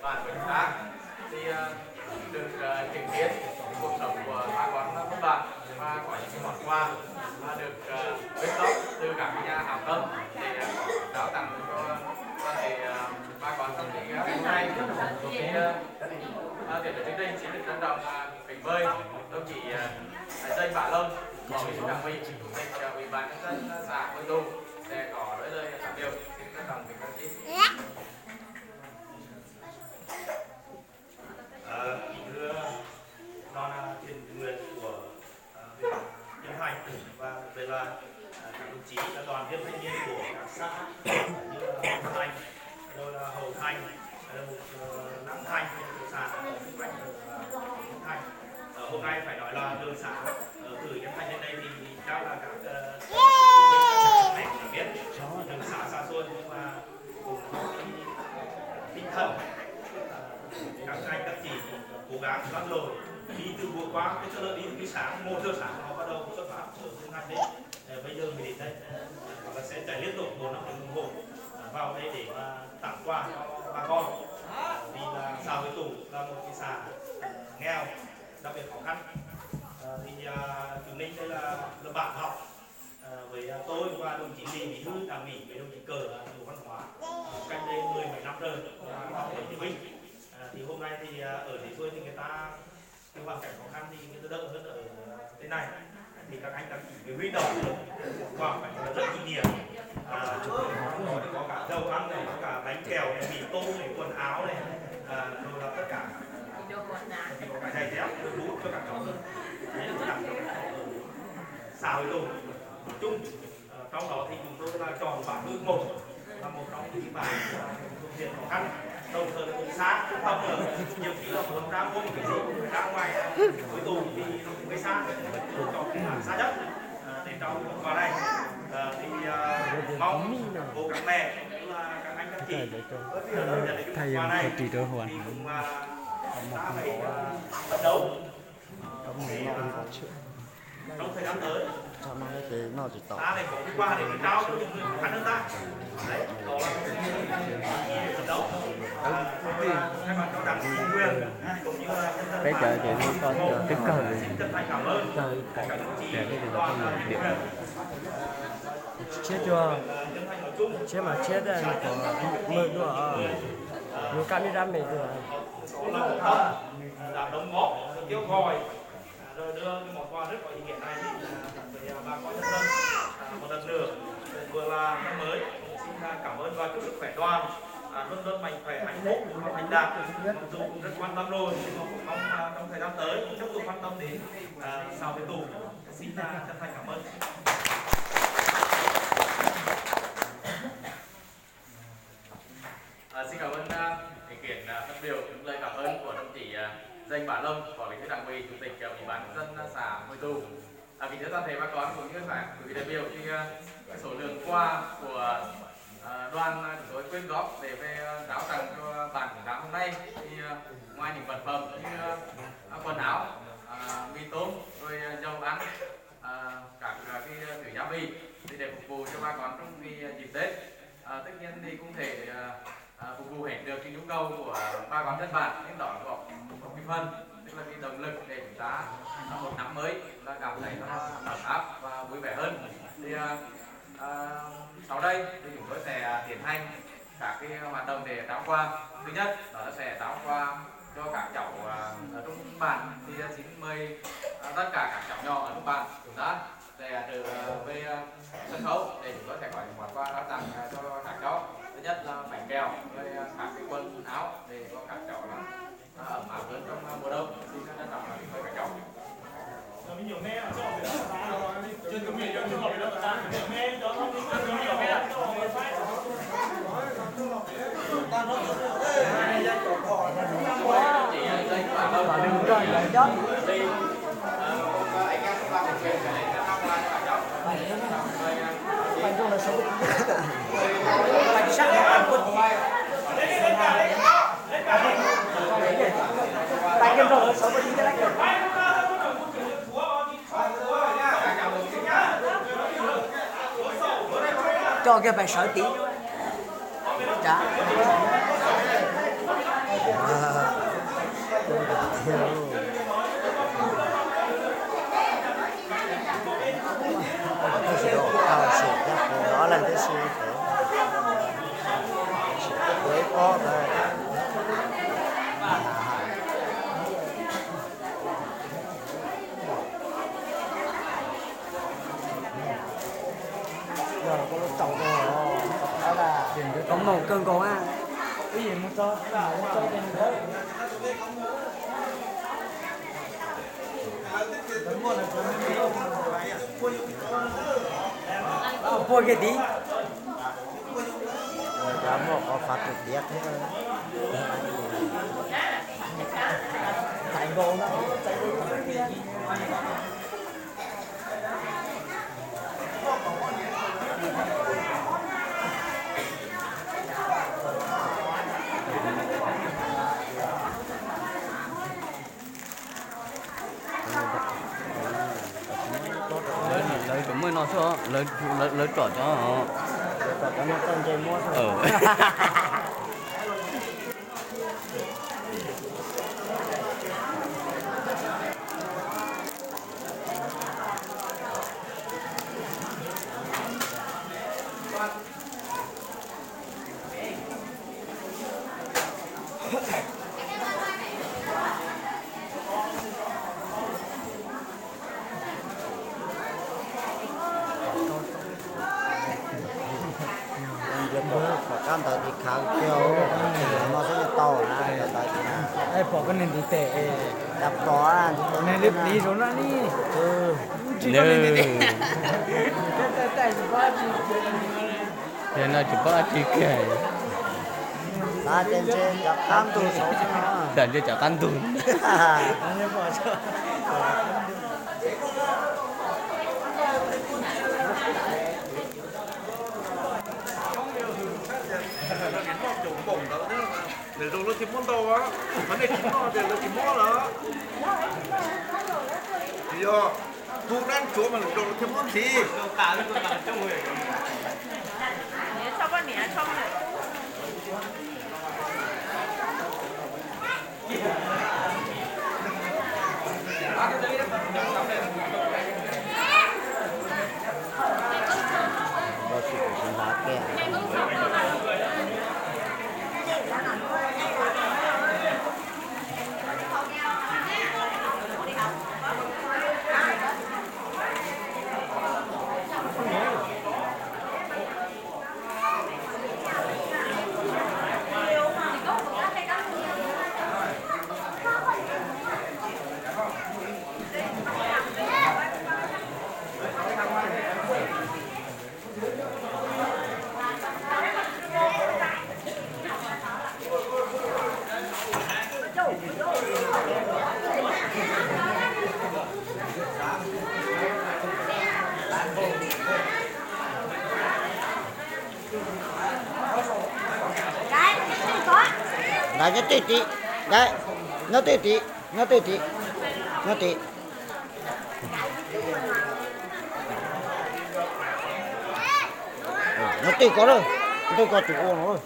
bàn của chúng ta thì được chứng kiến cuộc sống của bà con thôn bản và có những món quà được quyên góp từ các nhà hảo tâm để trao tặng cho toàn thể bà con trong những ngày hôm nay. Thì tiếp tới chương trình xin được trân trọng kính mời đồng chí Dây Bá Lâm, Phó Bí thư Đảng ủy, Chủ tịch Ủy ban nhân dân xã Vân Tu sẽ có nói lời phát biểu. Xin trân trọng kính mời chị. Kính thưa đoàn thiện nguyện của huyện Yên Thành và về là các đồng chí là đoàn viên thanh niên của các xã như Hồng Thành, rồi là Hậu Thành, Nam Thành, xã xung quanh Yên Thành. Hôm nay phải nói là đường xã từ Yên Thành đến đây thì chắc là các này cũng biết đường xã xa xôi nhưng mà cũng có tinh thần các anh các chị cố gắng lăn lộn đi từ vừa qua cái cho đi cái sáng 1 giờ sáng họ bắt đầu xuất phát ở Yên Thành đấy, bây giờ mình đến đây và sẽ chạy liên tục 4 năm tiếng đồng hồ vào đây để mà tặng quà cho bà con, vì là xã Hội Tụ là một cái xã nghèo đặc biệt khó khăn. Thì chúng mình đây là bạn học với tôi và đồng chí Lý Bí thư Đảng ủy với đồng chí Cờ Chủ Văn hóa cách đây 10 mấy năm rồi học ở Thiên Vinh. Thì hôm nay thì ở địa phương thì người ta cái hoàn cảnh khó khăn thì người ta đỡ hơn ở bên này, thì các anh các chị cái huy động khoảng phải rất kinh nghiệm, có cả dầu ăn này, có cả bánh kẹo này, mì tôm này, quần áo này, rồi là tất cả có cả giày dép bút cho các cháu hơn. Đấy là tặng cho các cháu ở xã Hội Tụ nói chung. Trong đó thì chúng tôi là chọn bản hương 1 là một trong những bản thuộc diện khó khăn, đồng thời là cũng xa trung tâm ở nhiều khi là muốn ra mua một cái gì cũng ra ngoài Hội Tụ thì nó cũng gây xa, chọn cái bản xa nhất để trong quà này. Thì mong cô các mẹ cũng là các anh các chị nhận được cái quà này thì cũng ta phải phấn đấu để trong thời gian tới ta để có cái quà để mình trao cho những người khó khăn hơn ta. Đấy, đó là cái phấn đấu. Các bạn cho đảng ủy quyền cũng như là cái chợ thì nó có cái cờ xin chân thành cảm ơn các đồng chí đoàn viên chết chưa? Chết mà chết rồi có 10 đùa nhiều camera mình rồi. lòng tâm đã đóng góp kêu gọi rồi đưa cái món quà rất có ý nghĩa này với bà con nhân dân một lần nữa vừa là năm mới. Xin cảm ơn và chúc sức khỏe đoàn luôn luôn mạnh khỏe hạnh phúc và thành đạt. Mặc dù cũng rất quan tâm rồi nhưng mà cũng mong trong thời gian tới cũng tiếp tục quan tâm đến xã Hội Tụ. Xin chân thành cảm ơn. Xin cảm ơn ý kiến phát biểu những lời cảm ơn của đồng chí Dây Bá Lâm, Phó Bí thư Đảng ủy, Chủ tịch Ủy ban nhân dân xã Hội Tụ. Kính thưa toàn thể bà con cũng như các quý vị đại biểu, thì số lượng quà của đoàn chúng tôi quyên góp để về trao tặng cho bản chúng ta hôm nay thì ngoài những vật phẩm như quần áo, mì tôm, rồi dầu ăn, các cái thứ gia vị thì để phục vụ cho bà con trong cái dịp Tết. Tất nhiên thì cũng thể phục vụ hết được cái nhu cầu của bà con dân bản, nhưng đó có một cái phần tức là cái động lực để chúng ta một năm mới là cảm thấy nó ấm áp và vui vẻ hơn. Thì sau đây thì chúng tôi sẽ tiến hành các cái hoạt động để trao quà. Thứ nhất đó là sẽ trao quà cho các cháu ở trong bản. Thì xin mời tất cả các cháu nhỏ ở trong bản chúng ta sẽ trở về sân khấu để chúng tôi sẽ có những món quà trao tặng cho các cháu. Thứ nhất là bánh kẹo, rồi các cái quần áo để cho các cháu là ấm áp hơn trong mùa đông. Xin trân trọng là mời các cháu. Nhiều mẹ ở chỗ về đó trên cái miệng cho họ về đó ta mẹ đó không có nhiều mẹ Đừng rồi lại chết. Thì anh em chúng ta sẽ chuyển cái này ra ngoài cho các cháu. Bánh chung là số bánh sắc bánh quất bánh kem rồi số bánh cái lách cho cái bài sở tí trả 这是我高兴的，我来的是回国的。Giờ có lúc trồng rồi, đó là có màu cơn có á. Cái gì muốn cho trên đó. Mua cái tí. Giá một có phát được biết thế thôi. Thành vô nó. lấy chúng mới nó cho lấy trỏ cho họ Có một con dây mua thôi. Kan tadi kagak, maksudnya tahu lah tadi. bỏ cái nền thì tệ Đập có này lip đi xuống nó đi chỉ có nền thì tệ thế nào chỉ có chỉ kể Sa trên chặt cam tu số đàn cho chả tan tù để rồi nó chìm món đâu á, mà này chìm nó để nó chìm món đó. Thì giờ thuộc đang chỗ mà rồi nó chìm món gì? Cả nó còn là trong người. Sao con nhỉ? Trong này. Bos itu pakai. Đấy, nó tỉ tỉ. Đấy, nó tỉ tỉ, nó tỉ tỉ. Nó tỉ. Nó tỉ có rồi. Tôi có chủ ô nó rồi.